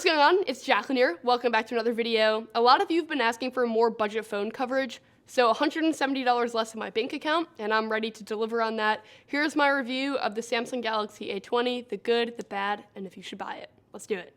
What's going on? It's Jacqueline here. Welcome back to another video. A lot of you have been asking for more budget phone coverage, so $170 less in my bank account, and I'm ready to deliver on that. Here's my review of the Samsung Galaxy A20, the good, the bad, and if you should buy it. Let's do it.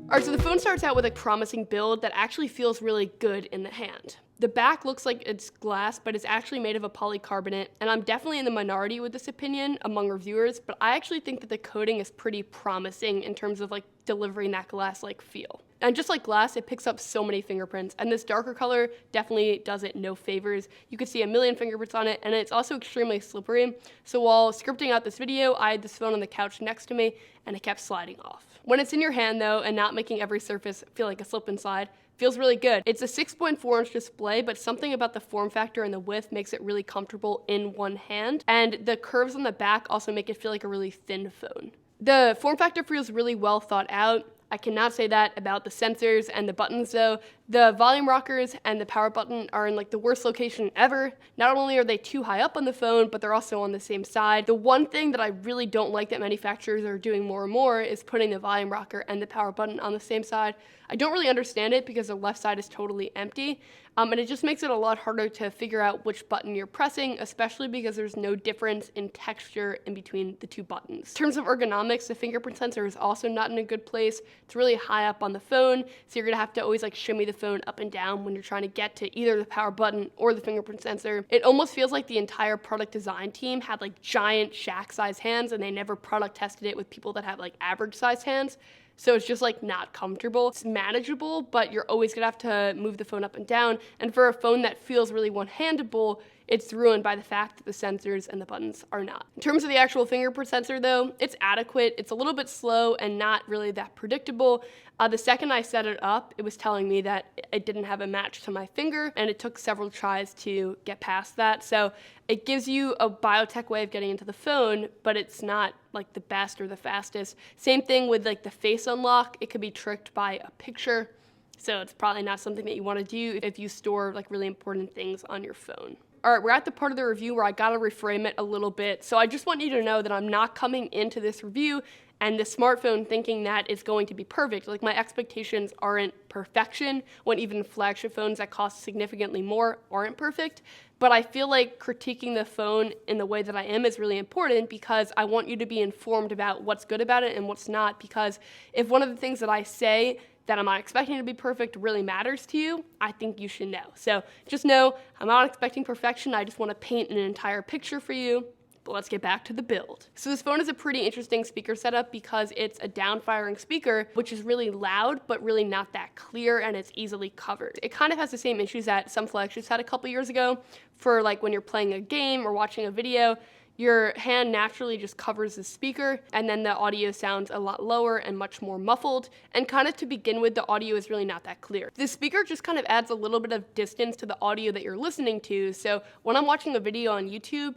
Alright, so the phone starts out with a promising build that actually feels really good in the hand. The back looks like it's glass, but it's actually made of a polycarbonate, and I'm definitely in the minority with this opinion among reviewers, but I actually think that the coating is pretty promising in terms of delivering that glass-like feel. And just like glass, it picks up so many fingerprints, and this darker color definitely does it no favors. You can see a million fingerprints on it, and it's also extremely slippery. So while scripting out this video, I had this phone on the couch next to me, and it kept sliding off. When it's in your hand though, and not making every surface feel like a slip and slide, feels really good. It's a 6.4-inch display, but something about the form factor and the width makes it really comfortable in one hand, and the curves on the back also make it feel like a really thin phone. The form factor feels really well thought out. I cannot say that about the sensors and the buttons though. The volume rockers and the power button are in the worst location ever. Not only are they too high up on the phone, but they're also on the same side. The one thing that I really don't like that manufacturers are doing more and more is putting the volume rocker and the power button on the same side. I don't really understand it because the left side is totally empty. And it just makes it a lot harder to figure out which button you're pressing, especially because there's no difference in texture in between the two buttons. In terms of ergonomics, the fingerprint sensor is also not in a good place. It's really high up on the phone, so you're gonna have to always shimmy the phone up and down when you're trying to get to either the power button or the fingerprint sensor. It almost feels like the entire product design team had giant shack-sized hands, and they never product tested it with people that have average-sized hands. So it's just not comfortable. It's manageable, but you're always gonna have to move the phone up and down. And for a phone that feels really one-handable, it's ruined by the fact that the sensors and the buttons are not. In terms of the actual fingerprint sensor though, it's adequate. It's a little bit slow and not really that predictable. The second I set it up, it was telling me that it didn't have a match to my finger, and it took several tries to get past that. So it gives you a biotech way of getting into the phone, but it's not the best or the fastest. Same thing with the face unlock. It could be tricked by a picture. So it's probably not something that you want to do if you store really important things on your phone. All right, we're at the part of the review where I gotta reframe it a little bit. So I just want you to know that I'm not coming into this review and the smartphone thinking that it's going to be perfect. My expectations aren't perfection, when even flagship phones that cost significantly more aren't perfect. But I feel like critiquing the phone in the way that I am is really important because I want you to be informed about what's good about it and what's not. Because if one of the things that I say that I'm not expecting to be perfect really matters to you, I think you should know. So just know I'm not expecting perfection. I just want to paint an entire picture for you. But let's get back to the build. So this phone is a pretty interesting speaker setup because it's a down-firing speaker, which is really loud, but really not that clear, and it's easily covered. It kind of has the same issues that some flagships had a couple years ago for when you're playing a game or watching a video. Your hand naturally just covers the speaker, and then the audio sounds a lot lower and much more muffled, and kind of to begin with, the audio is really not that clear. The speaker just kind of adds a little bit of distance to the audio that you're listening to, so when I'm watching a video on YouTube,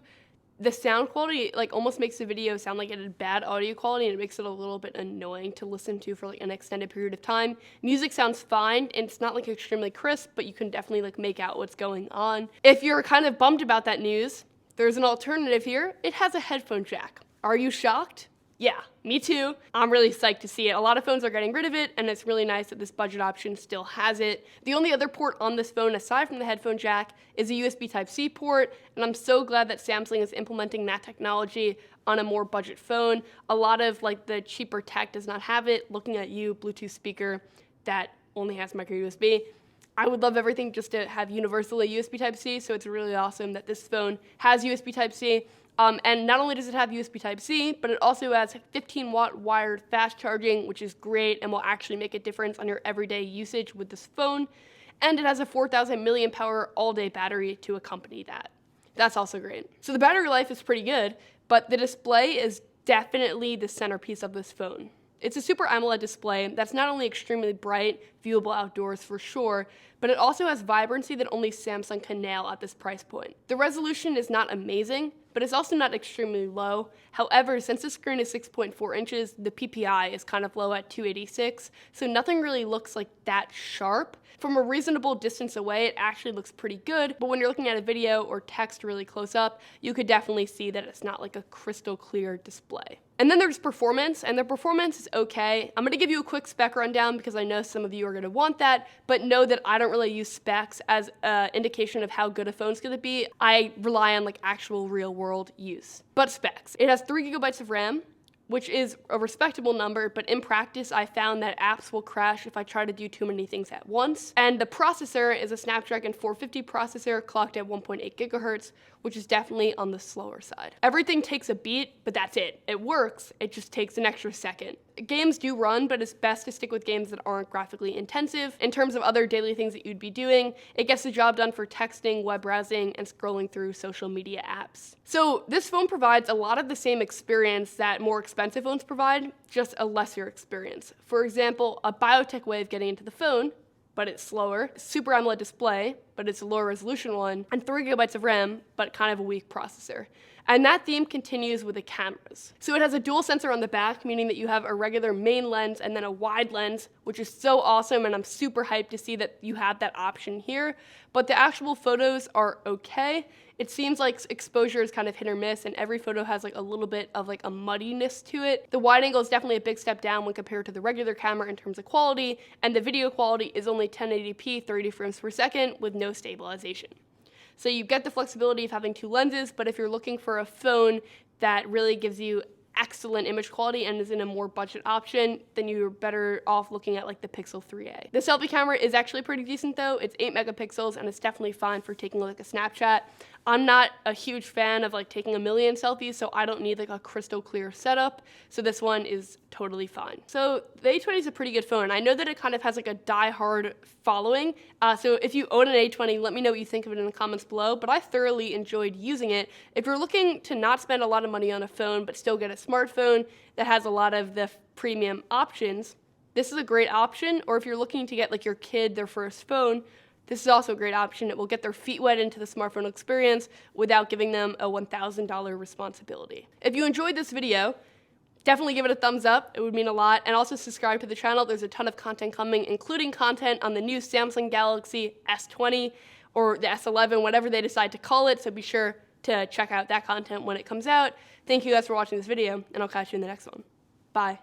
the sound quality almost makes the video sound like it had bad audio quality, and it makes it a little bit annoying to listen to for an extended period of time. Music sounds fine, and it's not extremely crisp, but you can definitely make out what's going on. If you're kind of bummed about that news, there's an alternative here. It has a headphone jack. Are you shocked? Yeah, me too. I'm really psyched to see it. A lot of phones are getting rid of it, and it's really nice that this budget option still has it. The only other port on this phone, aside from the headphone jack, is a USB Type-C port, and I'm so glad that Samsung is implementing that technology on a more budget phone. A lot of the cheaper tech does not have it. Looking at you, Bluetooth speaker that only has micro USB. I would love everything just to have universally USB Type-C, so it's really awesome that this phone has USB Type-C. And not only does it have USB Type-C, but it also has 15-watt wired fast charging, which is great and will actually make a difference on your everyday usage with this phone. And it has a 4,000 milliamp hour all-day battery to accompany that. That's also great. So the battery life is pretty good, but the display is definitely the centerpiece of this phone. It's a Super AMOLED display that's not only extremely bright, viewable outdoors for sure, but it also has vibrancy that only Samsung can nail at this price point. The resolution is not amazing, but it's also not extremely low. However, since the screen is 6.4 inches, the PPI is kind of low at 286, so nothing really looks like that sharp. From a reasonable distance away, it actually looks pretty good, but when you're looking at a video or text really close up, you could definitely see that it's not like a crystal clear display. And then there's performance, and the performance is okay. I'm gonna give you a quick spec rundown because I know some of you are gonna want that, but know that I don't really use specs as an indication of how good a phone's gonna be. I rely on like actual real world use. But specs. It has 3 GB of RAM, which is a respectable number, but in practice, I found that apps will crash if I try to do too many things at once. And the processor is a Snapdragon 450 processor clocked at 1.8 gigahertz, which is definitely on the slower side. Everything takes a beat, but that's it. It works, it just takes an extra second. Games do run, but it's best to stick with games that aren't graphically intensive. In terms of other daily things that you'd be doing, it gets the job done for texting, web browsing, and scrolling through social media apps. So this phone provides a lot of the same experience that more expensive phones provide, just a lesser experience. For example, a biotech way of getting into the phone, but it's slower, Super AMOLED display, but it's a lower resolution one, and 3 GB of RAM, but kind of a weak processor. And that theme continues with the cameras. So it has a dual sensor on the back, meaning that you have a regular main lens and then a wide lens, which is so awesome, and I'm super hyped to see that you have that option here. But the actual photos are okay. It seems like exposure is kind of hit or miss, and every photo has like a little bit of like a muddiness to it. The wide angle is definitely a big step down when compared to the regular camera in terms of quality, and the video quality is only 1080p 30 frames per second with no stabilization. So you get the flexibility of having 2 lenses, but if you're looking for a phone that really gives you excellent image quality and is in a more budget option, then you're better off looking at like the Pixel 3a. The selfie camera is actually pretty decent though. It's 8 megapixels and it's definitely fine for taking like a Snapchat. I'm not a huge fan of like taking a million selfies, so I don't need like a crystal clear setup. So this one is totally fine. So the A20 is a pretty good phone. I know that it kind of has like a die-hard following. So if you own an A20, let me know what you think of it in the comments below, but I thoroughly enjoyed using it. If you're looking to not spend a lot of money on a phone, but still get a smartphone that has a lot of the premium options, this is a great option. Or if you're looking to get like your kid their first phone, this is also a great option. It will get their feet wet into the smartphone experience without giving them a $1,000 responsibility. If you enjoyed this video, definitely give it a thumbs up. It would mean a lot. And also subscribe to the channel. There's a ton of content coming, including content on the new Samsung Galaxy S20 or the S11, whatever they decide to call it. So be sure to check out that content when it comes out. Thank you guys for watching this video, and I'll catch you in the next one. Bye.